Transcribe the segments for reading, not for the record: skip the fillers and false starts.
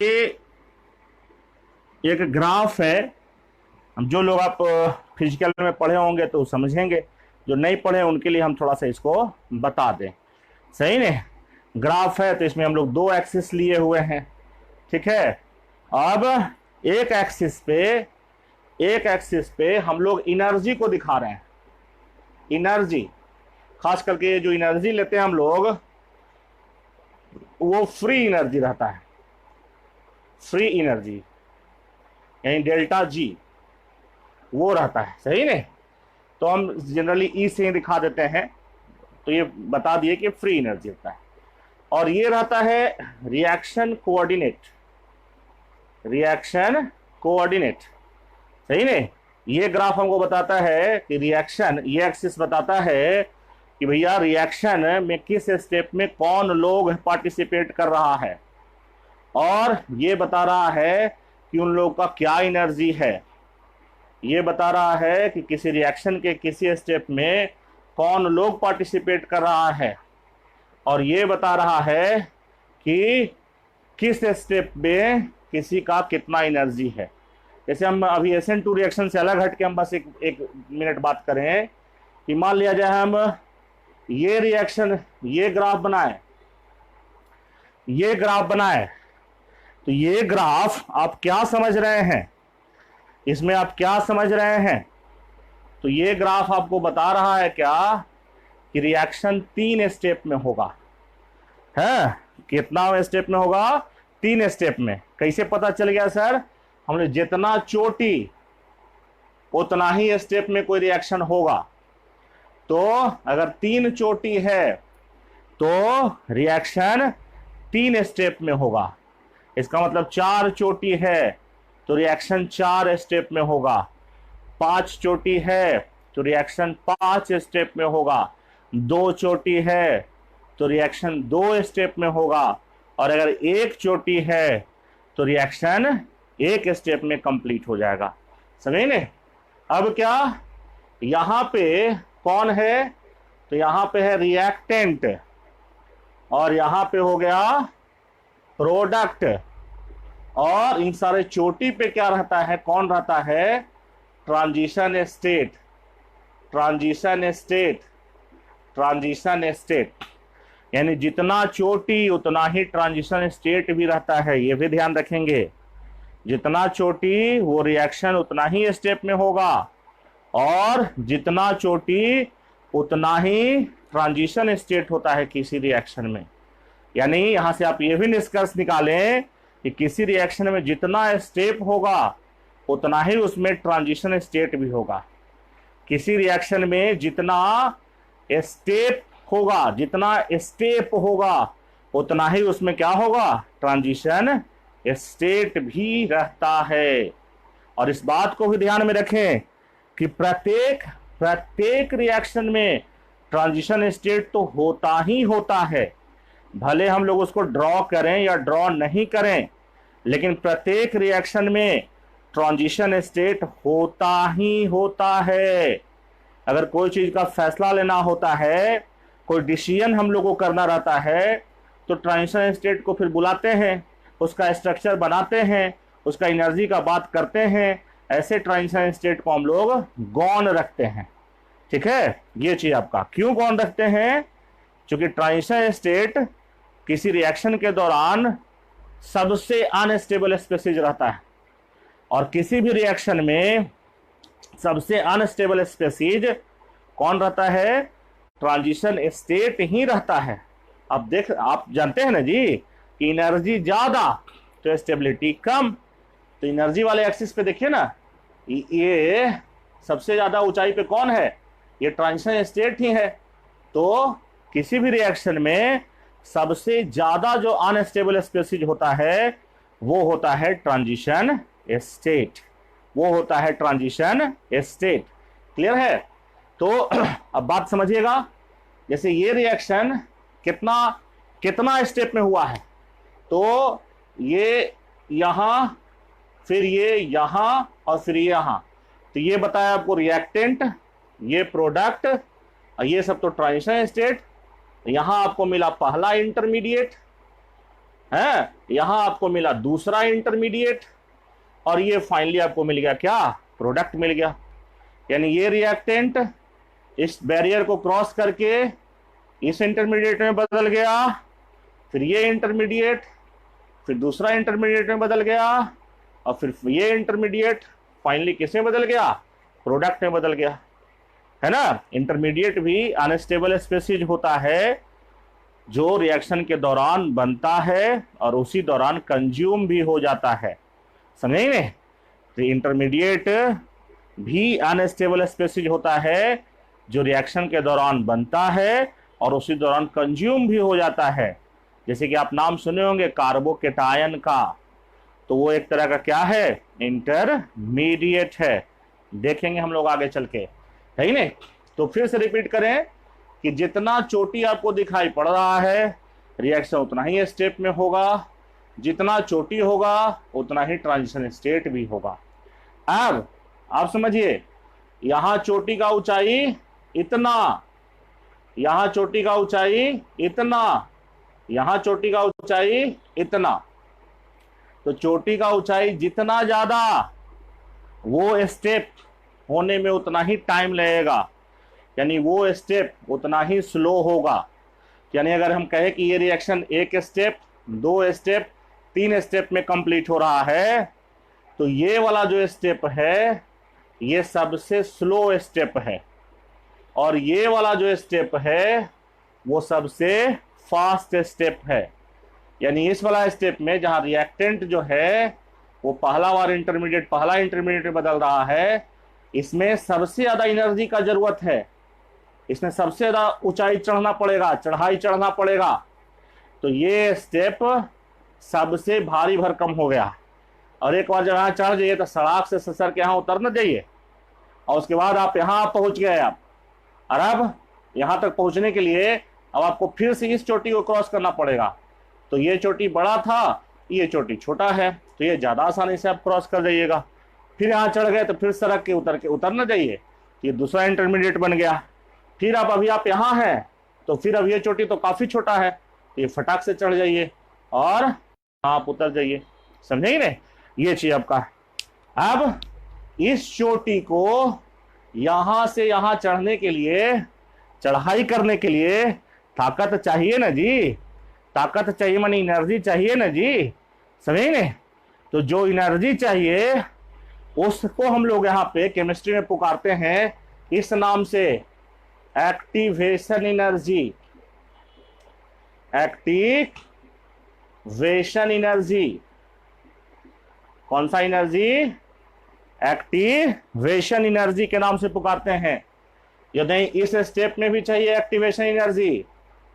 ये एक ग्राफ है। हम जो लोग आप फिजिकल में पढ़े होंगे तो समझेंगे, जो नहीं पढ़े उनके लिए हम थोड़ा सा इसको बता दें। सही ने, ग्राफ है तो इसमें हम लोग दो एक्सिस लिए हुए हैं। ठीक है, अब एक एक्सिस पे हम लोग एनर्जी को दिखा रहे हैं। एनर्जी, खास करके जो एनर्जी लेते हैं हम लोग, वो फ्री एनर्जी रहता है। फ्री एनर्जी यानी डेल्टा जी वो रहता है। सही ने, तो हम जनरली ई से ही दिखा देते हैं, तो ये बता दिए कि फ्री एनर्जी रहता है। और ये रहता है रिएक्शन कोऑर्डिनेट। रिएक्शन कोऑर्डिनेट, सही ने। ये ग्राफ हमको बताता है कि रिएक्शन, ये एक्सिस बताता है कि भैया रिएक्शन में किस स्टेप में कौन लोग पार्टिसिपेट कर रहा है, और ये बता रहा है कि उन लोगों का क्या एनर्जी है। ये बता रहा है कि किसी रिएक्शन के किसी स्टेप में कौन लोग पार्टिसिपेट कर रहा है, और ये बता रहा है कि किस स्टेप में किसी का कितना एनर्जी है। जैसे हम अभी SN2 रिएक्शन से अलग हट के हम बस एक मिनट बात करें कि मान लिया जाए हम ये रिएक्शन, ये ग्राफ बनाए, तो ये ग्राफ आप क्या समझ रहे हैं, इसमें आप क्या समझ रहे हैं? तो ये ग्राफ आपको बता रहा है क्या कि रिएक्शन 3 स्टेप में होगा। है, कितना स्टेप में होगा? 3 स्टेप में। कैसे पता चल गया सर? हमने जितना चोटी उतना ही स्टेप में कोई रिएक्शन होगा। तो अगर 3 चोटी है तो रिएक्शन 3 स्टेप में होगा। इसका मतलब 4 चोटी है तो रिएक्शन 4 स्टेप में होगा। 5 चोटी है तो रिएक्शन 5 स्टेप में होगा। 2 चोटी है तो रिएक्शन 2 स्टेप में होगा। और अगर 1 चोटी है तो रिएक्शन 1 स्टेप में कंप्लीट हो जाएगा। समझे ने? अब क्या यहां पे कौन है? तो यहां पे है रिएक्टेंट, और यहां पे हो गया प्रोडक्ट। और इन सारे चोटी पे क्या रहता है, कौन रहता है? Transition state. Transition state, transition state, यानी जितना चोटी उतना ही ट्रांजिशन स्टेट भी रहता है। ये भी ध्यान रखेंगे, जितना चोटी वो रिएक्शन उतना ही स्टेप में होगा, और जितना चोटी उतना ही ट्रांजिशन स्टेट होता है किसी रिएक्शन में। यानी यहां से आप ये भी निष्कर्ष निकालें कि किसी रिएक्शन में जितना स्टेप होगा उतना ही उसमें ट्रांजिशन स्टेट भी होगा। किसी रिएक्शन में जितना स्टेप होगा उतना ही उसमें क्या होगा? ट्रांजिशन स्टेट भी रहता है। और इस बात को भी ध्यान में रखें कि प्रत्येक रिएक्शन में ट्रांजिशन स्टेट तो होता ही होता है, भले हम लोग उसको ड्रॉ करें या ड्रॉ नहीं करें, लेकिन प्रत्येक रिएक्शन में ट्रांजिशन स्टेट होता ही होता है। अगर कोई चीज का फैसला लेना होता है, कोई डिसीजन हम लोग को करना रहता है, तो ट्रांजिशन स्टेट को फिर बुलाते हैं, उसका स्ट्रक्चर बनाते हैं, उसका एनर्जी का बात करते हैं। ऐसे ट्रांजिशन स्टेट को हम लोग गौण रखते हैं। ठीक है, ये चीज आपका क्यों गौण रखते हैं? क्योंकि ट्रांजिशन स्टेट किसी रिएक्शन के दौरान सबसे अनस्टेबल स्पेसीज रहता है, और किसी भी रिएक्शन में सबसे अनस्टेबल स्पेसीज कौन रहता है? ट्रांजिशन स्टेट ही रहता है। अब आप जानते हैं ना जी कि एनर्जी ज्यादा तो स्टेबिलिटी कम। तो एनर्जी वाले एक्सिस पे देखिए ना, ये सबसे ज्यादा ऊंचाई पे कौन है? ये ट्रांजिशन स्टेट ही है। तो किसी भी रिएक्शन में सबसे ज्यादा जो अनस्टेबल स्पेसीज होता है वो होता है ट्रांजिशन स्टेट। वो होता है ट्रांजिशन स्टेट। क्लियर है? तो अब बात समझिएगा, जैसे ये रिएक्शन कितना स्टेप में हुआ है, तो ये यहां, फिर ये यहां, और फिर ये यहां। तो ये बताया आपको रिएक्टेंट, ये प्रोडक्ट, और ये सब तो ट्रांजिशन स्टेट। यहां आपको मिला पहला इंटरमीडिएट, है, यहां आपको मिला दूसरा इंटरमीडिएट, और ये फाइनली आपको मिल गया क्या, प्रोडक्ट मिल गया। यानी ये रिएक्टेंट इस बैरियर को क्रॉस करके इस इंटरमीडिएट में बदल गया, फिर ये इंटरमीडिएट, फिर दूसरा इंटरमीडिएट में बदल गया, और फिर ये इंटरमीडिएट फाइनली किस में बदल गया, प्रोडक्ट में बदल गया, है ना। इंटरमीडिएट भी अनस्टेबल स्पीशीज होता है जो रिएक्शन के दौरान बनता है और उसी दौरान कंज्यूम भी हो जाता है, समझे ने। तो इंटरमीडिएट भी अनस्टेबल स्पीशीज होता है जो रिएक्शन के दौरान बनता है और उसी दौरान कंज्यूम भी हो जाता है। जैसे कि आप नाम सुने होंगे कार्बोकेटायन का, तो वो एक तरह का क्या है, इंटरमीडिएट है। देखेंगे हम लोग आगे चल के, है ही नहीं। तो फिर से रिपीट करें कि जितना चोटी आपको दिखाई पड़ रहा है रिएक्शन उतना ही स्टेप में होगा, जितना चोटी होगा उतना ही ट्रांजिशन स्टेट भी होगा। अब आप समझिए, यहां चोटी का ऊंचाई इतना, यहां चोटी का ऊंचाई इतना, यहां चोटी का ऊंचाई इतना। तो चोटी का ऊंचाई जितना ज्यादा, वो स्टेप होने में उतना ही टाइम लगेगा, यानी वो स्टेप उतना ही स्लो होगा। यानी अगर हम कहें कि ये रिएक्शन एक स्टेप, दो स्टेप, तीन स्टेप में कंप्लीट हो रहा है, तो ये वाला जो स्टेप है ये सबसे स्लो स्टेप है, और ये वाला जो स्टेप है वो सबसे फास्ट स्टेप है। यानी इस वाला स्टेप में जहां रिएक्टेंट जो है वो पहला इंटरमीडिएट में बदल रहा है, इसमें सबसे ज्यादा एनर्जी का जरूरत है, इसमें सबसे ज्यादा ऊंचाई चढ़ना पड़ेगा, चढ़ाई चढ़ना पड़ेगा। तो ये स्टेप सबसे भारी भरकम हो गया, और एक बार जब यहाँ चढ़ जाइए तो सड़क से ससर के यहाँ उतर न जाइए, और उसके बाद आप यहाँ पहुंच गए आप। और अब यहाँ तक पहुंचने के लिए अब आपको फिर से इस चोटी को क्रॉस करना पड़ेगा। तो ये चोटी बड़ा था, ये चोटी छोटा है, तो ये ज्यादा आसानी से आप क्रॉस कर जाइएगा। फिर यहाँ चढ़ गए तो फिर सड़क के उतर न जाइए, ये दूसरा इंटरमीडिएट बन गया। फिर अभी आप यहाँ हैं, तो फिर अब ये चोटी तो काफी छोटा है, तो ये फटाक से चढ़ जाइए और आप उतर जाइए, समझे ना। ये चीज आपका। अब इस चोटी को यहां से यहां चढ़ने के लिए, चढ़ाई करने के लिए ताकत चाहिए ना जी, ताकत चाहिए मानी एनर्जी चाहिए ना जी, समझे ना। तो जो एनर्जी चाहिए उसको हम लोग यहाँ पे केमिस्ट्री में पुकारते हैं इस नाम से, एक्टिवेशन एनर्जी। एक्टिवेशन एनर्जी, कौन सा एनर्जी, एक्टिवेशन एनर्जी के नाम से पुकारते हैं। यदि इस स्टेप में भी चाहिए एक्टिवेशन एनर्जी,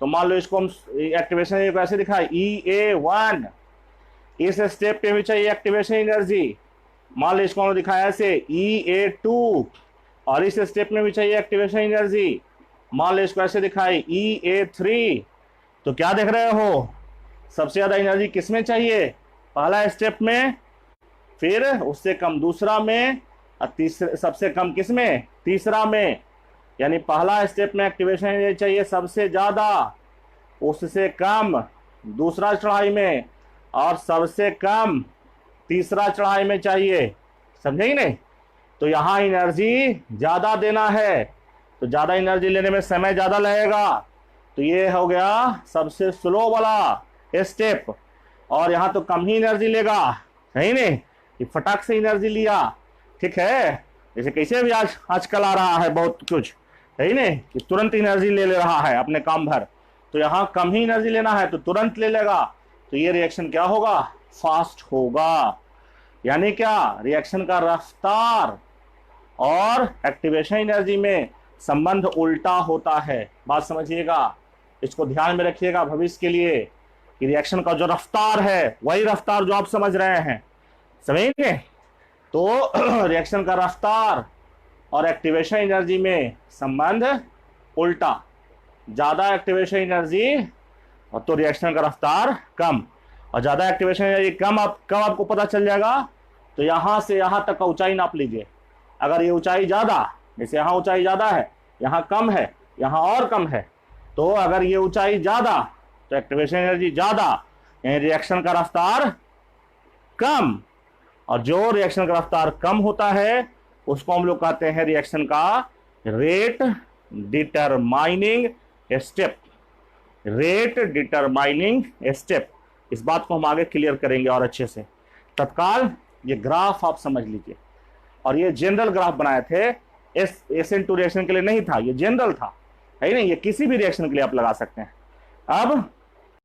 तो मान लो इसको हम एक्टिवेशन एनर्जी कैसे दिखाए, EA1। इस स्टेप पे भी चाहिए एक्टिवेशन एनर्जी, मान लो इसको हम दिखाया ऐसे EA2। और इस स्टेप में भी चाहिए एक्टिवेशन एनर्जी, मान लो इसको ऐसे दिखाई EA3। तो क्या देख रहे हो, सबसे ज्यादा एनर्जी किसमें चाहिए, पहला स्टेप में, फिर उससे कम दूसरा में, और तीसरे सबसे कम किसमें, तीसरा में। यानी पहला स्टेप में एक्टिवेशन एनर्जी चाहिए सबसे ज्यादा, उससे कम दूसरा चढ़ाई में, और सबसे कम तीसरा चढ़ाई में चाहिए, समझे नहीं। तो यहाँ एनर्जी ज्यादा देना है, तो ज्यादा एनर्जी लेने में समय ज्यादा लगेगा, तो ये हो गया सबसे स्लो वाला स्टेप। और यहाँ तो कम ही एनर्जी लेगा, है नहीं, ये फटाक से एनर्जी लिया, ठीक है। जैसे कैसे भी आजकल आ रहा है बहुत कुछ, है नहीं, कि तुरंत एनर्जी ले रहा है अपने काम भर। तो यहाँ कम ही एनर्जी लेना है तो तुरंत ले लेगा, तो ये रिएक्शन क्या होगा, फास्ट होगा। यानी क्या, रिएक्शन का रफ्तार और एक्टिवेशन एनर्जी में संबंध उल्टा होता है। बात समझिएगा, इसको ध्यान में रखिएगा भविष्य के लिए, कि रिएक्शन का जो रफ्तार है वही रफ्तार जो आप समझ रहे हैं, समझेंगे। तो रिएक्शन का रफ्तार और एक्टिवेशन एनर्जी में संबंध उल्टा, ज्यादा एक्टिवेशन एनर्जी और तो रिएक्शन का रफ्तार कम, और ज्यादा एक्टिवेशन एनर्जी कम कब आपको पता चल जाएगा, तो यहां से यहां तक का ऊंचाई नाप लीजिए। अगर ये ऊंचाई ज्यादा, जैसे यहाँ ऊंचाई ज्यादा है, यहाँ कम है, यहाँ और कम है, तो अगर ये ऊंचाई ज्यादा तो एक्टिवेशन एनर्जी ज्यादा, यानी रिएक्शन का रफ्तार कम, और जो रिएक्शन का रफ्तार कम होता है उसको हम लोग कहते हैं रिएक्शन का rate determining step. Rate determining step, इस बात को हम आगे क्लियर करेंगे और अच्छे से। तत्काल ये ग्राफ आप समझ लीजिए, और ये जनरल ग्राफ बनाए थे, SN2 रिएक्शन के लिए नहीं था, ये जनरल था, है नहीं, ये किसी भी रिएक्शन के लिए आप लगा सकते हैं। अब